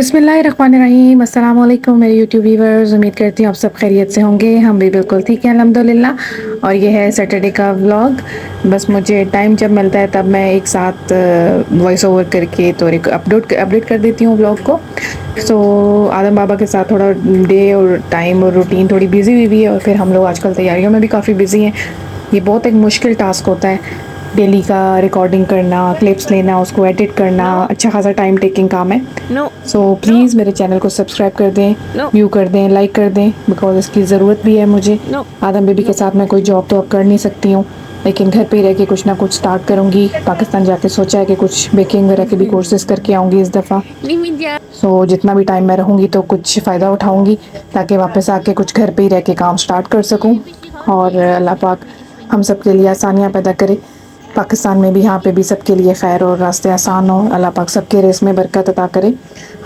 बिस्मिल्लाहिर्रहमानिर्रहीम। अस्सलाम वालेकुम मेरे यूट्यूब व्यूवर्स, उम्मीद करती हूँ आप सब खैरियत से होंगे। हम भी बिल्कुल ठीक हैं अल्हम्दुलिल्लाह। और ये है सैटरडे का व्लॉग। बस मुझे टाइम जब मिलता है तब मैं एक साथ वॉइस ओवर करके तो एक अपडेट कर देती हूँ व्लॉग को। सो आदम बाबा के साथ थोड़ा डे और टाइम और रूटीन थोड़ी बिजी हुई हुई है, और फिर हम लोग आजकल तैयारियों में भी काफ़ी बिजी हैं। ये बहुत एक मुश्किल टास्क होता है, डेली का रिकॉर्डिंग करना, क्लिप्स लेना, उसको एडिट करना, अच्छा खासा टाइम टेकिंग काम है। सो प्लीज़ मेरे चैनल को सब्सक्राइब कर दें, व्यू कर दें, लाइक कर दें, बिकॉज इसकी ज़रूरत भी है मुझे। आदम बेबी के साथ मैं कोई जॉब तो अब कर नहीं सकती हूँ, लेकिन घर पे ही रह के कुछ ना कुछ स्टार्ट करूँगी। पाकिस्तान जाके सोचा है कि कुछ बेकिंग वगैरह के भी कोर्सेज करके आऊँगी इस दफ़ा। सो जितना भी टाइम मैं रहूँगी तो कुछ फ़ायदा उठाऊँगी, ताकि वापस आके कुछ घर पे ही रह के काम स्टार्ट कर सकूँ। और अल्लाह पाक हम सब के लिए आसानियाँ पैदा करे, पाकिस्तान में भी, यहाँ पे भी सबके लिए खैर और रास्ते आसान हो। अल्लाह पाक सबके रिज़्क़ में बरकत अता करे।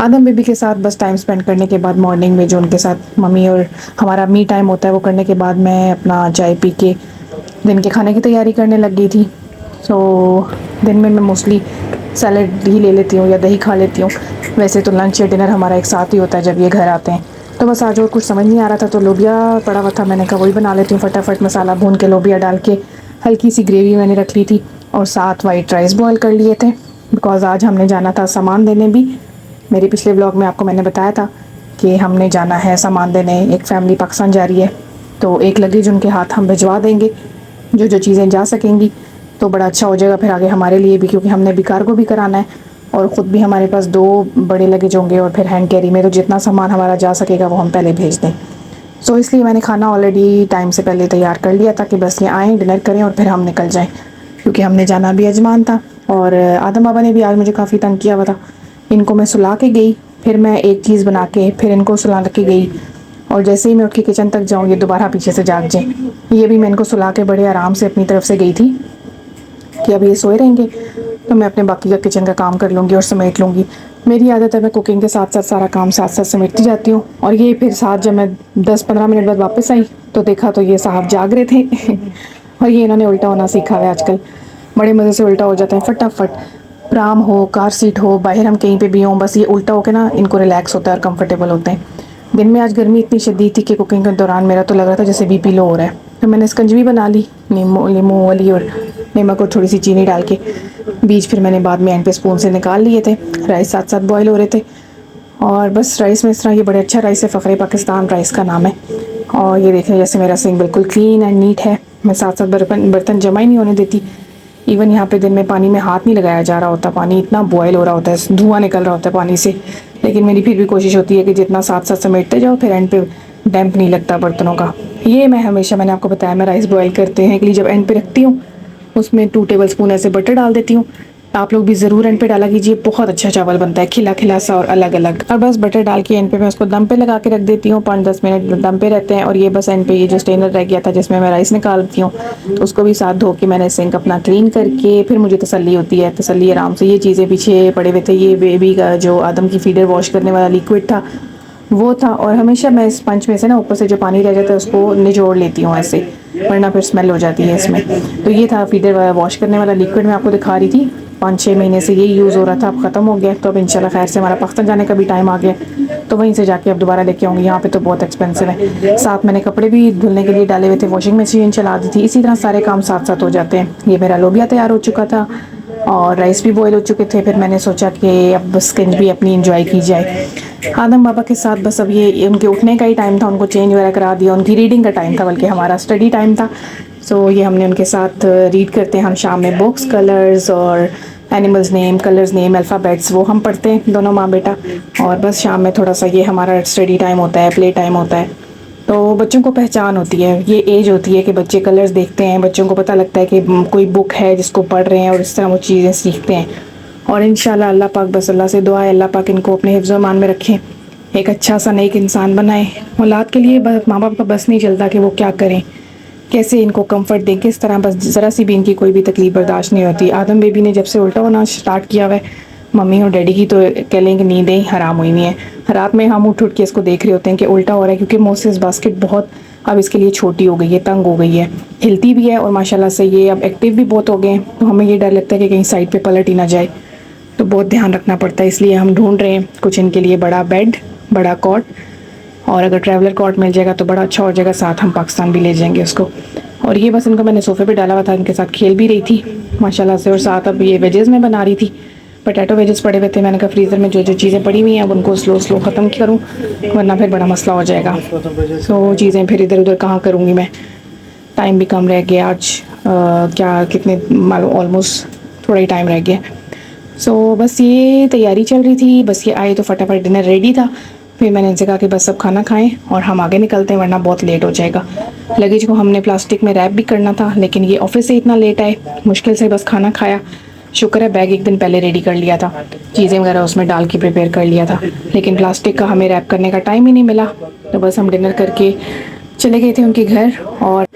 आदम बेबी के साथ बस टाइम स्पेंड करने के बाद मॉर्निंग में जो उनके साथ मम्मी और हमारा मी टाइम होता है वो करने के बाद मैं अपना चाय पी के दिन के खाने की तैयारी करने लग गई थी। सो दिन में मैं मोस्टली सैलड ही ले लेती हूँ या दही खा लेती हूँ। वैसे तो लंच या डिनर हमारा एक साथ ही होता है जब ये घर आते हैं। तो बस आज और कुछ समझ नहीं आ रहा था तो लोबिया पड़ा हुआ था, मैंने कहा वही बना लेती हूँ। फटाफट मसाला भून के लोबिया डाल के हल्की सी ग्रेवी मैंने रख ली थी, और 7 वाइट राइस बॉयल कर लिए थे, बिकॉज़ आज हमने जाना था सामान देने भी। मेरे पिछले ब्लॉग में आपको मैंने बताया था कि हमने जाना है सामान देने, एक फ़ैमिली पाकिस्तान जा रही है, तो एक लगेज उनके हाथ हम भिजवा देंगे। जो जो चीज़ें जा सकेंगी तो बड़ा अच्छा हो जाएगा फिर आगे हमारे लिए भी, क्योंकि हमने भी कार्गो भी कराना है और ख़ुद भी हमारे पास 2 बड़े लगेज होंगे और फिर हैंड कैरी में, तो जितना सामान हमारा जा सकेगा वो हम पहले भेज दें। सो इसलिए मैंने खाना ऑलरेडी टाइम से पहले तैयार कर लिया था कि बस ये आएँ, डिनर करें और फिर हम निकल जाएँ, क्योंकि हमने जाना भी अजमान था। और आदम बाबा ने भी आज मुझे काफ़ी तंग किया हुआ था। इनको मैं सुला के गई, फिर मैं एक चीज़ बना के फिर इनको सुला के गई, और जैसे ही मैं उठ के किचन तक जाऊँ ये दोबारा पीछे से जाग जाए। ये भी मैं इनको सुला के बड़े आराम से अपनी तरफ से गई थी कि अब ये सोए रहेंगे तो मैं अपने बाकी का किचन का काम कर लूँगी और समेट लूँगी। मेरी आदत है मैं कुकिंग के साथ साथ सारा काम साथ साथ समेटती जाती हूँ। और ये फिर साथ जब मैं 10-15 मिनट बाद वापस आई तो देखा तो ये साहब जाग रहे थे और ये इन्होंने उल्टा होना सीखा है आजकल, बड़े मज़े से उल्टा हो जाता है फटाफट। प्राम हो, कार सीट हो, बाहर हम कहीं पे भी हों, बस ये उल्टा होकर ना इनको रिलैक्स होता है और कंफर्टेबल होते हैं। दिन में आज गर्मी इतनी शदीद थी कि कुकिंग के दौरान मेरा तो लग रहा था जैसे बीपी लो हो रहा है, तो मैंने स्कंजवी बना ली नींबू वाली और नमक और थोड़ी सी चीनी डाल के। बीज फिर मैंने बाद में एंड पे स्पून से निकाल लिए थे। राइस साथ साथ बॉयल हो रहे थे और बस राइस में इस तरह, ये बड़े अच्छा राइस है, फ़ख्रे पाकिस्तान राइस का नाम है। और ये देखें जैसे मेरा सिंक बिल्कुल क्लीन एंड नीट है, मैं साथ साथ बर्तन जमा ही नहीं होने देती। इवन यहाँ पे दिन में पानी में हाथ नहीं लगाया जा रहा होता, पानी इतना बॉयल हो रहा होता है, धुआं निकल रहा होता है पानी से, लेकिन मेरी फिर भी कोशिश होती है कि जितना साथ साथ समेटते जाओ फिर एंड पे डैम्प नहीं लगता बर्तनों का। ये मैं हमेशा, मैंने आपको बताया मैं राइस बॉयल करते हैं कि जब एंड पे रखती हूँ उसमें 2 टेबल स्पून ऐसे बटर डाल देती हूँ। आप लोग भी ज़रूर एंड पे डाला कीजिए, बहुत अच्छा चावल बनता है, खिला खिला सा और अलग अलग। और बस बटर डाल के एंड पे मैं उसको दम पे लगा के रख देती हूँ, 5-10 मिनट दम पे रहते हैं। और ये बस एंड पे ये जो स्टेनर रह गया था जिसमें मैं राइस निकालती हूँ, तो उसको भी साथ धो के मैंने सिंक अपना क्लीन करके फिर मुझे तसल्ली होती है, तसल्ली आराम से। ये चीज़ें पीछे पड़े हुए थे, ये बेबी का जो आदम की फीडर वॉश करने वाला लिक्विड था वो था, और हमेशा मैं इस पंच में से ना ऊपर से जो पानी रह जाता है उसको निचोड़ लेती हूँ ऐसे, वरना फिर स्मेल हो जाती है इसमें। तो ये था फीडर वॉश करने वाला लिक्विड, मैं आपको दिखा रही थी। 5-6 महीने से यही यूज़ हो रहा था, अब ख़त्म हो गया, तो अब इंशाल्लाह खैर से हमारा पाकिस्तान जाने का भी टाइम आ गया, तो वहीं से जाके अब दोबारा लेके आऊँगी। यहाँ पे तो बहुत एक्सपेंसिव है। साथ मैंने कपड़े भी धुलने के लिए डाले हुए थे, वॉशिंग मशीन चला दी थी, इसी तरह सारे काम साथ साथ हो जाते हैं। ये मेरा लोबिया तैयार हो चुका था और राइस भी बॉयल हो चुके थे। फिर मैंने सोचा कि अब स्किन भी अपनी इंजॉय की जाए आदम बाबा के साथ। बस अब ये उनके उठने का ही टाइम था, उनको चेंज वगैरह करा दिया, उनकी रीडिंग का टाइम था, बल्कि हमारा स्टडी टाइम था। सो ये हमने उनके साथ रीड करते हैं हम शाम में बुक्स, कलर्स और animals name, colours name, alphabets, वो हम पढ़ते हैं दोनों माँ बेटा। और बस शाम में थोड़ा सा ये हमारा स्टडी टाइम होता है, प्ले टाइम होता है। तो बच्चों को पहचान होती है, ये एज होती है कि बच्चे कलर्स देखते हैं, बच्चों को पता लगता है कि कोई बुक है जिसको पढ़ रहे हैं और इस तरह वो चीज़ें सीखते हैं। और इंशाल्लाह अल्लाह पाक, बस अल्लाह से दुआ है अल्लाह पाक इनको अपने हिफ्ज़ मान में रखें, एक अच्छा सा नेक इंसान बनाए। औलाद के लिए माँ बाप का बस नहीं चलता कि वो क्या करें, कैसे इनको कंफर्ट दें, किस तरह, बस ज़रा सी भी इनकी कोई भी तकलीफ़ बर्दाश्त नहीं होती। आदम बेबी ने जब से उल्टा होना स्टार्ट किया हुआ है, मम्मी और डैडी की तो कह लें कि नींदें हराम हुई हुई हैं। रात में हम उठ के इसको देख रहे होते हैं कि उल्टा हो रहा है, क्योंकि मोसेस बास्केट बहुत अब इसके लिए छोटी हो गई है, तंग हो गई है, हिलती भी है और माशाल्लाह से ये अब एक्टिव भी बहुत हो गए हैं। तो हमें ये डर लगता है कि कहीं साइड पे पलट ही ना जाए। तो बहुत ध्यान रखना पड़ता है, इसलिए हम ढूंढ रहे हैं कुछ इनके लिए बड़ा बेड, बड़ा कॉट, और अगर ट्रैवलर कॉट मिल जाएगा तो बड़ा अच्छा हो जाएगा, साथ हम पाकिस्तान भी ले जाएंगे उसको। और ये बस इनको मैंने सोफ़े पे डाला हुआ था, इनके साथ खेल भी रही थी माशाल्लाह से। और साथ अब ये वेजेस में बना रही थी, पोटैटो वेजेस पड़े हुए थे, मैंने कहा फ्रीज़र में जो जो चीज़ें पड़ी हुई हैं अब उनको स्लो स्लो ख़त्म करूँ, वरना फिर बड़ा मसला हो जाएगा। सो चीज़ें फिर इधर उधर कहाँ करूँगी मैं, टाइम भी कम रह गया आज, क्या कितने ऑलमोस्ट थोड़ा ही टाइम रह गया। सो बस ये तैयारी चल रही थी, बस ये आए तो फटाफट डिनर रेडी था। फिर मैंने इनसे कहा कि बस सब खाना खाएं और हम आगे निकलते हैं वरना बहुत लेट हो जाएगा। लगेज को हमने प्लास्टिक में रैप भी करना था, लेकिन ये ऑफिस से इतना लेट आए, मुश्किल से बस खाना खाया। शुक्र है बैग एक दिन पहले रेडी कर लिया था, चीज़ें वगैरह उसमें डाल के प्रिपेयर कर लिया था, लेकिन प्लास्टिक का हमें रैप करने का टाइम ही नहीं मिला। तो बस हम डिनर करके चले गए थे उनके घर, और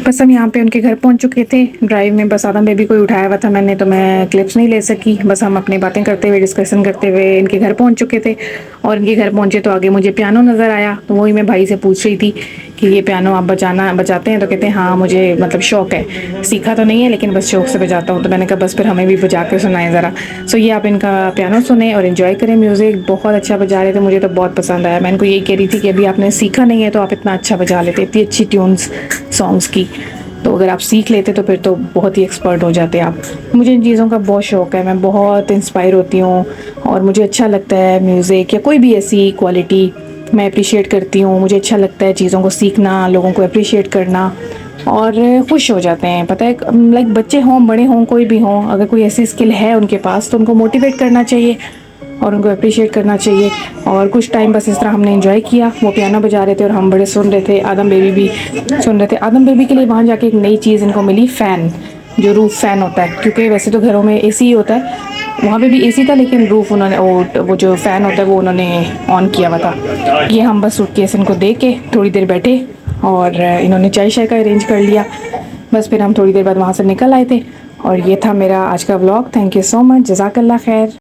बस हम यहाँ पे उनके घर पहुँच चुके थे। ड्राइव में बस आदम बेबी को ही उठाया हुआ था मैंने, तो मैं क्लिप्स नहीं ले सकी। बस हम अपनी बातें करते हुए, डिस्कशन करते हुए इनके घर पहुँच चुके थे। और इनके घर पहुँचे तो आगे मुझे पियानो नज़र आया, तो वही मैं भाई से पूछ रही थी कि ये पियानो आप बजाते हैं? तो कहते हैं हाँ मुझे मतलब शौक़ है, सीखा तो नहीं है लेकिन बस शौक़ से बजाता हूँ। तो मैंने कहा बस फिर हमें भी बजा के सुनाएं ज़रा। सो ये आप इनका पियानो सुने और इन्जॉय करें म्यूज़िक। बहुत अच्छा बजा रहे थे, मुझे तो बहुत पसंद आया। मैं इनको यही कह रही थी कि अभी आपने सीखा नहीं है तो आप इतना अच्छा बजा लेते, इतनी अच्छी ट्यून्स सॉन्ग्स की, तो अगर आप सीख लेते तो फिर तो बहुत ही एक्सपर्ट हो जाते आप। मुझे इन चीज़ों का बहुत शौक़ है, मैं बहुत इंस्पायर होती हूँ और मुझे अच्छा लगता है म्यूज़िक या कोई भी ऐसी क्वालिटी मैं अप्रिशिएट करती हूँ। मुझे अच्छा लगता है चीज़ों को सीखना, लोगों को अप्रिशिएट करना, और खुश हो जाते हैं। पता है लाइक बच्चे हों बड़े हों कोई भी हों, अगर कोई ऐसी स्किल है उनके पास तो उनको मोटिवेट करना चाहिए और उनको अप्रिशिएट करना चाहिए। और कुछ टाइम बस इस तरह हमने एंजॉय किया। वो पियानो बजा रहे थे और हम बड़े सुन रहे थे, आदम बेबी भी सुन रहे थे। आदम बेबी के लिए वहाँ जाके एक नई चीज़ इनको मिली, फ़ैन, जो रूफ फ़ैन होता है, क्योंकि वैसे तो घरों में एसी ही होता है, वहाँ पे भी एसी था लेकिन रूफ उन्होंने वो जो फ़ैन होता है वो उन्होंने ऑन किया हुआ था। ये हम बस सूटकेस इनको दे के थोड़ी देर बैठे और इन्होंने चाय शाय का अरेंज कर लिया। बस फिर हम थोड़ी देर बाद वहाँ से निकल आए थे। और ये था मेरा आज का vlog. Thank you so much, जज़ाकल्लाह खैर।